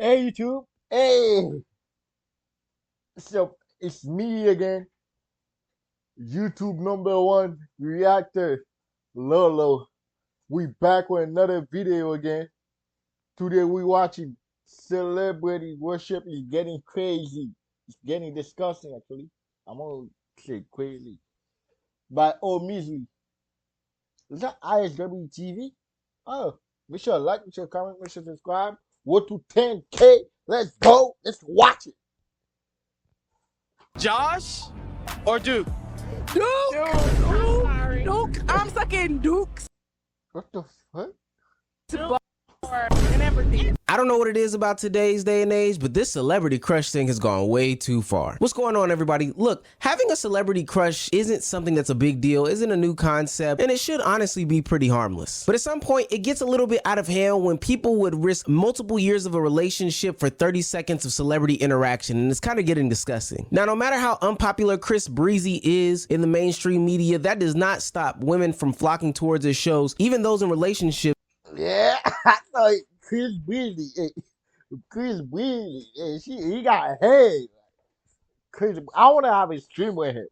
Hey YouTube. Hey. So it's me again. YouTube #1 reactor Lolo. We back with another video again. Today we watching celebrity worship is getting crazy. It's getting disgusting actually. I'm gonna say crazy. By Oh Misery. Is that ISW TV? Oh, make sure to like, make sure to comment, make sure to subscribe. What to 10K? Let's go. Let's watch it. Josh or Duke? Duke! Duke! I'm sucking Duke's What the fuck? and everything. I don't know what it is about today's day and age, but this celebrity crush thing has gone way too far. What's going on, everybody? Look, having a celebrity crush isn't something that's a big deal, isn't a new concept, and it should honestly be pretty harmless. But at some point, it gets a little bit out of hand when people would risk multiple years of a relationship for 30 seconds of celebrity interaction, and it's kind of getting disgusting. Now, no matter how unpopular Chris Breezy is in the mainstream media, that does not stop women from flocking towards his shows, even those in relationships. Yeah, I know Chris Breezy. Chris Breezy. He got head. Chris, I want to have a stream with him,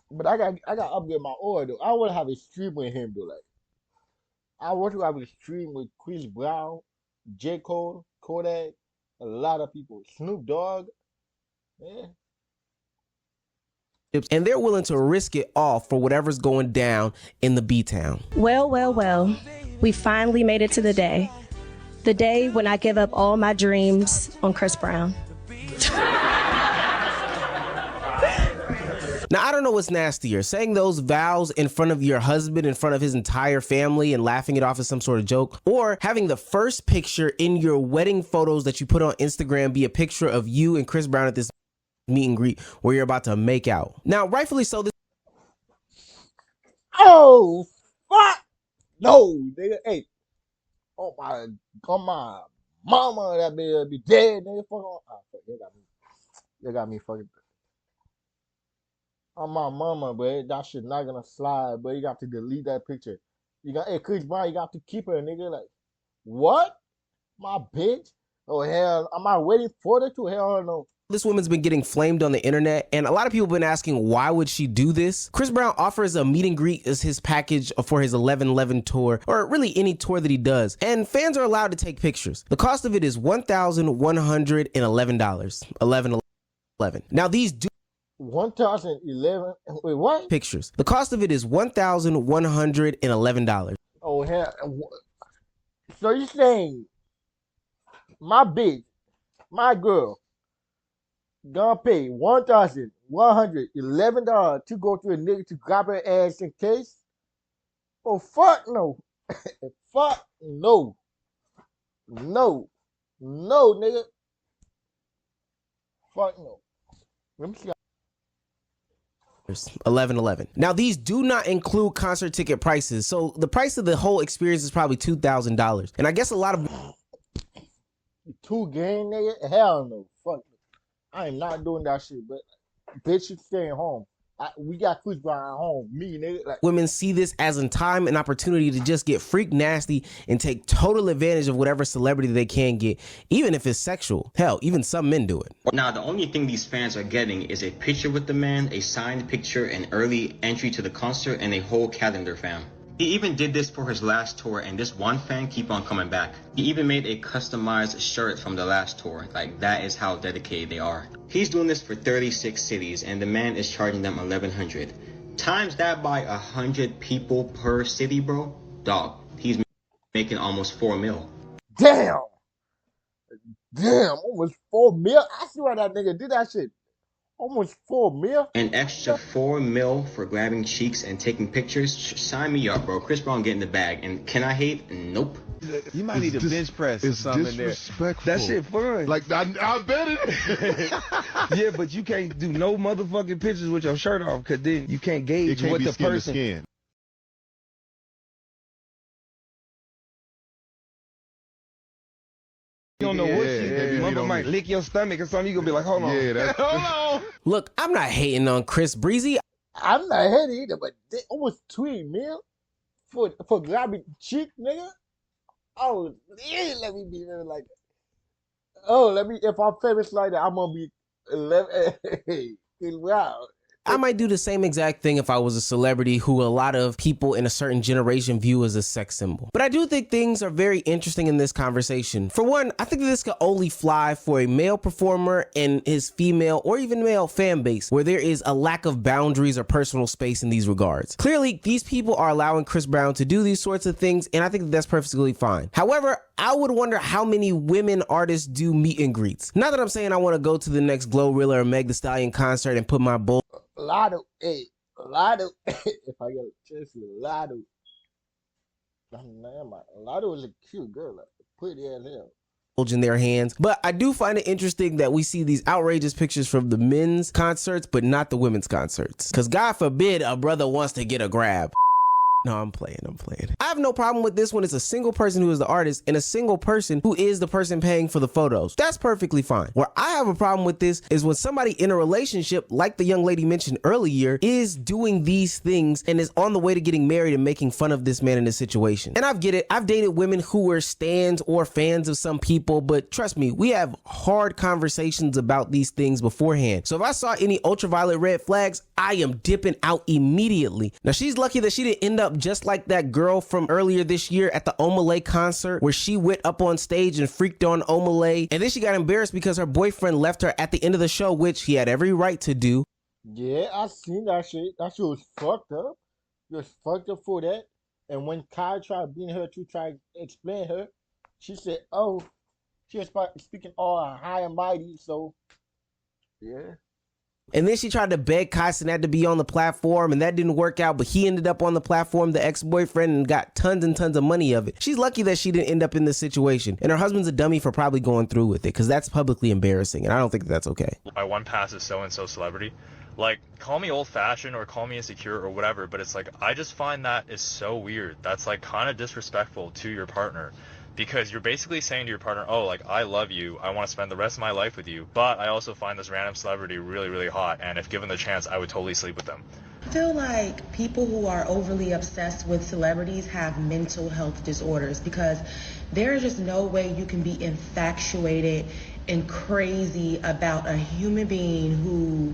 but I got upgrade my order. I want to have a stream with him though. Like, I want to have a stream with Chris Brown, J. Cole, Kodak, a lot of people. Snoop Dogg. Yeah. And they're willing to risk it all for whatever's going down in the B-Town. Well, well, well, we finally made it to the day. The day when I give up all my dreams on Chris Brown. Now, I don't know what's nastier, saying those vows in front of your husband, in front of his entire family and laughing it off as some sort of joke, or having the first picture in your wedding photos that you put on Instagram be a picture of you and Chris Brown at this meet and greet where you're about to make out. Now, rightfully so, this Oh fuck! No, nigga. Hey, oh my mama, that bitch be dead, nigga. Fuck on. Oh, fuck, they got me fucking. On my mama, but that shit not gonna slide. But you got to delete that picture. You got, hey, Chris Brown, you got to keep her, nigga. Like, what? My bitch? Oh hell, am I waiting for it to? Hell no. This woman's been getting flamed on the internet, and a lot of people have been asking why would she do this. Chris Brown offers a meet and greet as his package for his 11/11 tour, or really any tour that he does, and fans are allowed to take pictures. The cost of it is $1,111. 11. Now these 1011. Wait, what? pictures. The cost of it is $1,111. Oh hell. So you saying my bitch, my girl, gonna pay $1,111 to go to a nigga to grab her ass in case? Oh fuck no. Fuck no. No. No, nigga. Fuck no. Let me see. 11. Now these do not include concert ticket prices, so the price of the whole experience is probably $2,000. And I guess a lot of Two game, nigga? Hell no. Fuck. I am not doing that shit, but bitch, you staying home. We got Chris Brown at home. Me, nigga. Like, women see this as a time and opportunity to just get freak nasty and take total advantage of whatever celebrity they can get, even if it's sexual. Hell, even some men do it. Now, the only thing these fans are getting is a picture with the man, a signed picture, an early entry to the concert, and a whole calendar, fam. He even did this for his last tour, and this one fan keep on coming back. He even made a customized shirt from the last tour. Like, that is how dedicated they are. He's doing this for 36 cities, and the man is charging them $1,100. Times that by 100 people per city, bro. Dog, he's making almost 4 mil. damn. Damn, almost 4 mil. I see why that nigga did that shit. Almost 4 mil. An extra 4 mil for grabbing cheeks and taking pictures. Sign me up, bro. Chris Brown getting the bag. And can I hate? Nope. You might need a bench press or It's something in there. disrespectful. That shit fun. Like I bet it. Yeah, but you can't do no motherfucking pictures with your shirt off, cause then you can't It gauge can't what be the skin to person. skin. You don't know what Yeah, you yeah, mother don't might know. lick your stomach or something. You gonna be like, hold on. Yeah, that's hold on. Look, I'm not hating on Chris Breezy. I'm not hating either, but they almost 3 mil for grabbing cheek, nigga. Oh, yeah, let me be there like that. Oh, let me. If I'm famous like that, I'm gonna be 11. Wow. I might do the same exact thing if I was a celebrity who a lot of people in a certain generation view as a sex symbol. But I do think things are very interesting in this conversation. For one, I think that this could only fly for a male performer and his female or even male fan base where there is a lack of boundaries or personal space in these regards. Clearly, these people are allowing Chris Brown to do these sorts of things, and I think that that's perfectly fine. However, I would wonder how many women artists do meet and greets. Not that I'm saying I want to go to the next Glorilla or Meg Thee Stallion concert and put my bull Lotto, if I get a chance to Lotto, Lotto is a cute girl, like, pretty as hell. In their hands, but I do find it interesting that we see these outrageous pictures from the men's concerts, but not the women's concerts. Because God forbid a brother wants to get a grab. No, I'm playing. I have no problem with this when it's a single person who is the artist and a single person who is the person paying for the photos. That's perfectly fine. Where I have a problem with this is when somebody in a relationship, like the young lady mentioned earlier, is doing these things and is on the way to getting married and making fun of this man in this situation. And I get it. I've dated women who were stans or fans of some people, but trust me, we have hard conversations about these things beforehand. So if I saw any ultraviolet red flags, I am dipping out immediately. Now, she's lucky that she didn't end up just like that girl from earlier this year at the Omalay concert where she went up on stage and freaked on Omalay, and then she got embarrassed because her boyfriend left her at the end of the show, which he had every right to do. Yeah, I seen that shit. That shit was fucked up. It was fucked up for that. And when Kai tried being her to try to explain her, she said, oh, she was speaking all high and mighty, so yeah. And then she tried to beg Kai Cenat to be on the platform, and that didn't work out, but he ended up on the platform, the ex-boyfriend, and got tons and tons of money of it. She's lucky that she didn't end up in this situation, and her husband's a dummy for probably going through with it, because that's publicly embarrassing, and I don't think that's okay. My one pass is so-and-so celebrity. Like, call me old-fashioned or call me insecure or whatever, but it's like, I just find that is so weird. That's like kind of disrespectful to your partner. Because you're basically saying to your partner, oh, like, I love you, I want to spend the rest of my life with you, but I also find this random celebrity really, really hot, and if given the chance, I would totally sleep with them. I feel like people who are overly obsessed with celebrities have mental health disorders, because there is just no way you can be infatuated and crazy about a human being who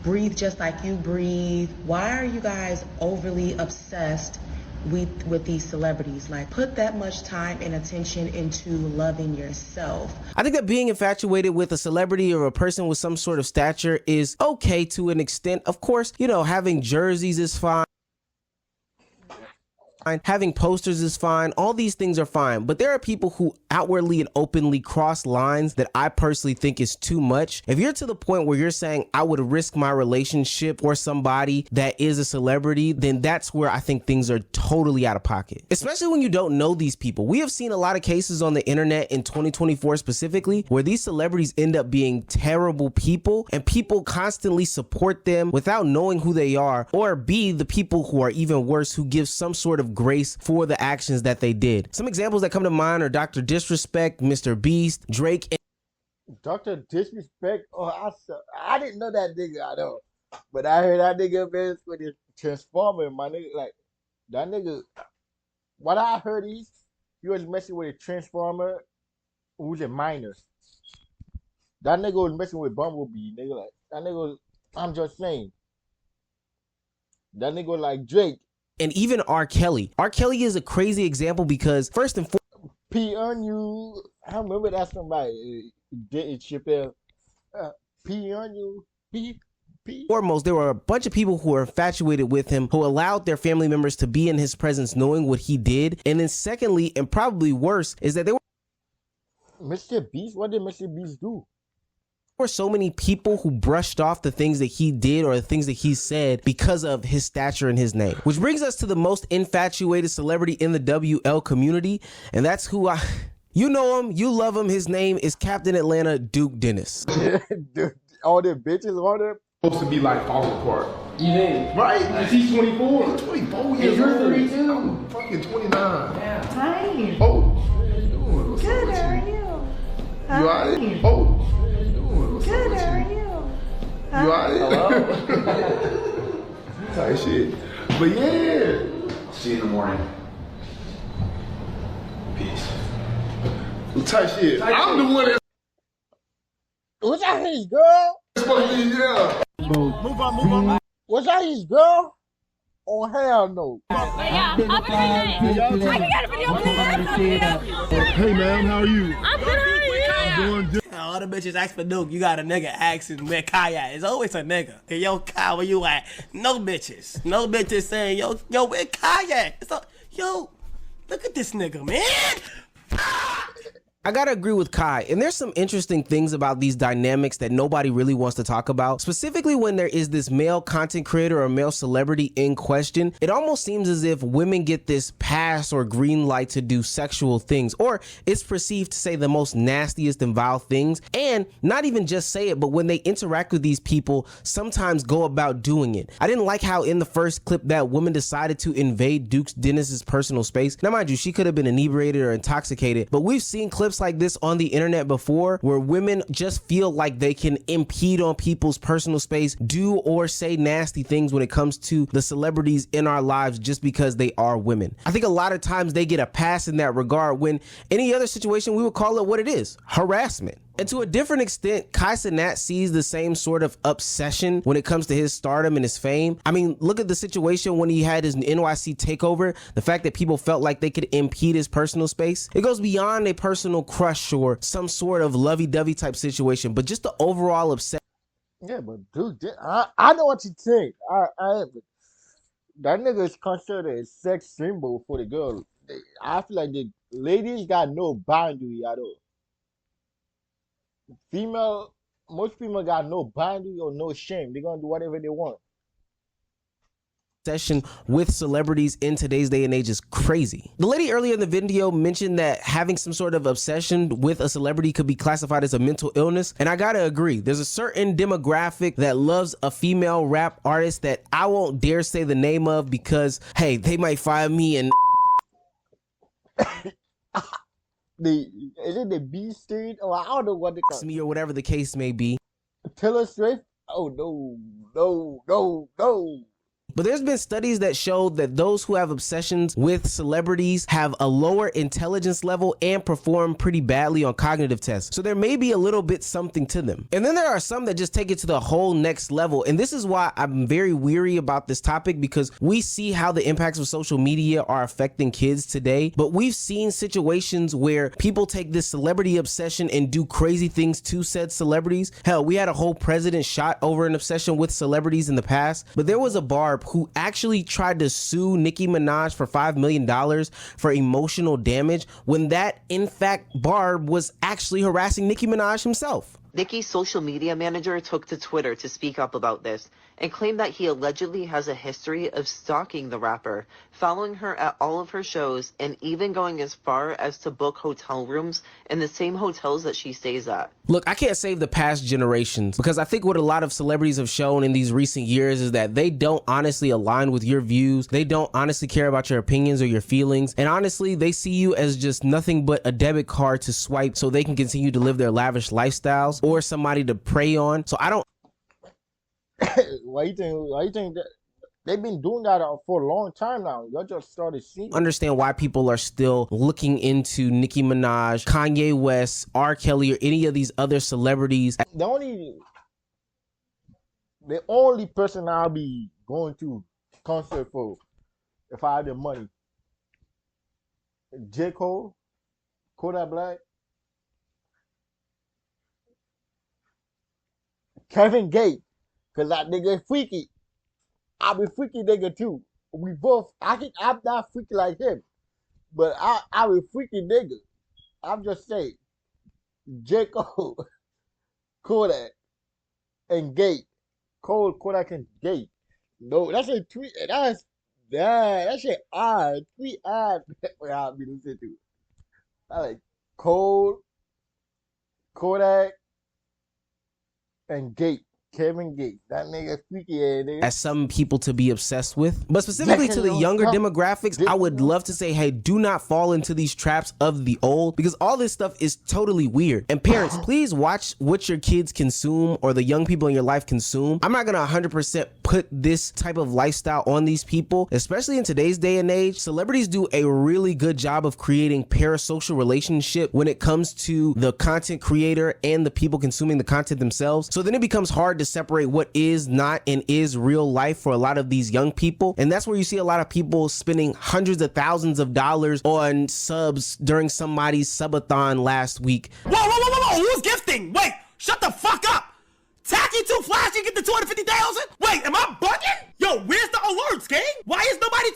breathes just like you breathe. Why are you guys overly obsessed with these celebrities? Like, put that much time and attention into loving yourself. I think that being infatuated with a celebrity or a person with some sort of stature is okay to an extent. Of course, you know, having jerseys is fine. Having posters is fine. All these things are fine, but there are people who outwardly and openly cross lines that I personally think is too much. If you're to the point where you're saying I would risk my relationship for somebody that is a celebrity, then that's where I think things are totally out of pocket, especially when you don't know these people. We have seen a lot of cases on the internet in 2024 specifically where these celebrities end up being terrible people and people constantly support them without knowing who they are, or B, the people who are even worse, who give some sort of grace for the actions that they did. Some examples that come to mind are Dr. Disrespect, Mr. Beast, Drake, and Dr. Disrespect. Oh, I didn't know that nigga. I know, but I heard that nigga mess with his Transformer. My nigga, like that nigga. What I heard he was messing with a Transformer who's a minor. That nigga was messing with Bumblebee. Nigga, like that nigga was, I'm just saying. That nigga was like Drake. And even R. Kelly. R. Kelly is a crazy example because first and foremost, P on you. I remember that somebody did Chappelle. P on you. P. Foremost, there were a bunch of people who were infatuated with him, who allowed their family members to be in his presence knowing what he did. And then secondly, and probably worse, is that they were Mr. Beast. What did Mr. Beast do? There were so many people who brushed off the things that he did or the things that he said because of his stature and his name. Which brings us to the most infatuated celebrity in the WL community, and that's who you know him, you love him. His name is Captain Atlanta, Duke Dennis. All the bitches on there supposed to be like falling apart. You think? Right? He's 24. He's 24 years you're old. 32. I'm fucking 29. Yeah. Hi. Oh, what you doing? What's Good, up with how are you? you? You alright? Oh, what you doing? What's Good, up how are with you? you? You alright? Tight shit. But yeah. See you in the morning. Peace. Tight shit. I'm the one that his girl? Yeah. Move on. Was that his girl? Oh, hell no. Yeah, I'll be right I got a video, please. Hey, ma'am, how are you? I'm good, how are you? Doing good. All the bitches ask for Duke. You got a nigga asking where Kai at. It's always a nigga. Hey, yo, Kai, where you at? No bitches. No bitches saying, yo, where Kai at? It's all, yo, look at this nigga, man. I gotta agree with Kai, and there's some interesting things about these dynamics that nobody really wants to talk about. Specifically when there is this male content creator or male celebrity in question, it almost seems as if women get this pass or green light to do sexual things, or it's perceived to say the most nastiest and vile things, and not even just say it, but when they interact with these people, sometimes go about doing it. I didn't like how in the first clip that woman decided to invade Duke Dennis's personal space. Now mind you, she could have been inebriated or intoxicated, but we've seen clips like this on the internet before where women just feel like they can impede on people's personal space, do or say nasty things when it comes to the celebrities in our lives just because they are women. I think a lot of times they get a pass in that regard when any other situation we would call it what it is, harassment. And to a different extent, Kai Cenat sees the same sort of obsession when it comes to his stardom and his fame. I mean, look at the situation when he had his NYC takeover, the fact that people felt like they could impede his personal space. It goes beyond a personal crush or some sort of lovey-dovey type situation, but just the overall obsession. Yeah, but dude, I know what you think. That nigga is considered a sex symbol for the girl. I feel like the ladies got no boundary at all. Most female got no boundary or no shame. They're gonna do whatever they want. Session with celebrities in today's day and age is crazy. The lady earlier in the video mentioned that having some sort of obsession with a celebrity could be classified as a mental illness, and I gotta agree. There's a certain demographic that loves a female rap artist that I won't dare say the name of because, hey, they might find me and is it the B Street? Or I don't know what they call it. me or whatever the case may be. Taylor Swift? Oh no. But there's been studies that show that those who have obsessions with celebrities have a lower intelligence level and perform pretty badly on cognitive tests. So there may be a little bit something to them. And then there are some that just take it to the whole next level. And this is why I'm very weary about this topic, because we see how the impacts of social media are affecting kids today. But we've seen situations where people take this celebrity obsession and do crazy things to said celebrities. Hell, we had a whole president shot over an obsession with celebrities in the past. But there was a Barb who actually tried to sue Nicki Minaj for $5 million for emotional damage when that, in fact, Barb was actually harassing Nicki Minaj himself. Nicki's social media manager took to Twitter to speak up about this and claimed that he allegedly has a history of stalking the rapper, following her at all of her shows, and even going as far as to book hotel rooms in the same hotels that she stays at. Look, I can't save the past generations, because I think what a lot of celebrities have shown in these recent years is that they don't honestly align with your views. They don't honestly care about your opinions or your feelings. And honestly, they see you as just nothing but a debit card to swipe so they can continue to live their lavish lifestyles, or somebody to prey on. So I don't. Why you think that they've been doing that for a long time now? Y'all just started seeing. Understand why people are still looking into Nicki Minaj, Kanye West, R. Kelly, or any of these other celebrities. The only person I'll be going to concert for if I had the money, J. Cole, Kodak Black, Kevin Gates, cause that nigga freaky. I be freaky nigga too. We both. I'm not freaky like him, but I be freaky nigga. I'm just saying, J. Cole, Kodak, and Gate. Cole, Kodak, and Gate. No, that's a tweet. That shit odd. Tweet odd. Wait, I'll be listening to. I like Cole, Kodak, and Gate. Kevin Gates. That nigga freaky ass nigga. As some people to be obsessed with. But specifically to the younger demographics, I would love to say, hey, do not fall into these traps of the old, because all this stuff is totally weird. And parents, please watch what your kids consume or the young people in your life consume. I'm not gonna 100% put this type of lifestyle on these people, especially in today's day and age. Celebrities do a really good job of creating parasocial relationship when it comes to the content creator and the people consuming the content themselves. So then it becomes hard to separate what is not and is real life for a lot of these young people. And that's where you see a lot of people spending hundreds of thousands of dollars on subs during somebody's subathon last week. Whoa, who's gifting? Wait, shut the fuck up. Tacky Too Flashy get the 250,000? Wait, am I bugging? Yo, where's the alerts, gang? Why is nobody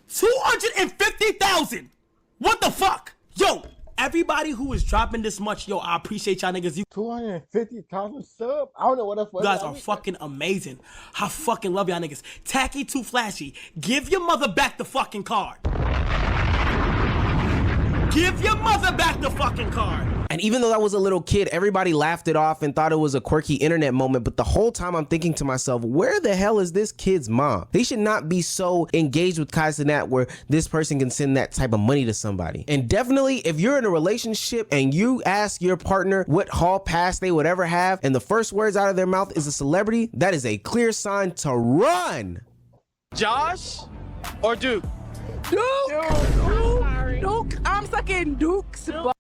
250,000? What the fuck? Yo, everybody who is dropping this much, yo, I appreciate y'all niggas. You 250,000 sub? I don't know what the fuck. guys are fucking amazing. I fucking love y'all niggas. Tacky Too Flashy, give your mother back the fucking card. Give your mother back the fucking card. And even though I was a little kid, everybody laughed it off and thought it was a quirky internet moment. But the whole time I'm thinking to myself, where the hell is this kid's mom? They should not be so engaged with Kai Cenat where this person can send that type of money to somebody. And definitely, if you're in a relationship and you ask your partner what hall pass they would ever have, and the first words out of their mouth is a celebrity, that is a clear sign to run. Josh or Duke? Duke. I'm sucking Duke's butt.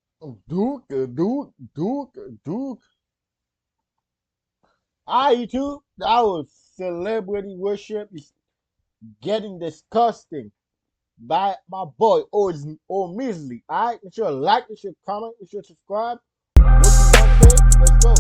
Duke. I too. That was celebrity worship is getting disgusting by my boy or Measley. Alright, make sure to like, make sure to comment, make sure to subscribe. What you gonna say? Let's go.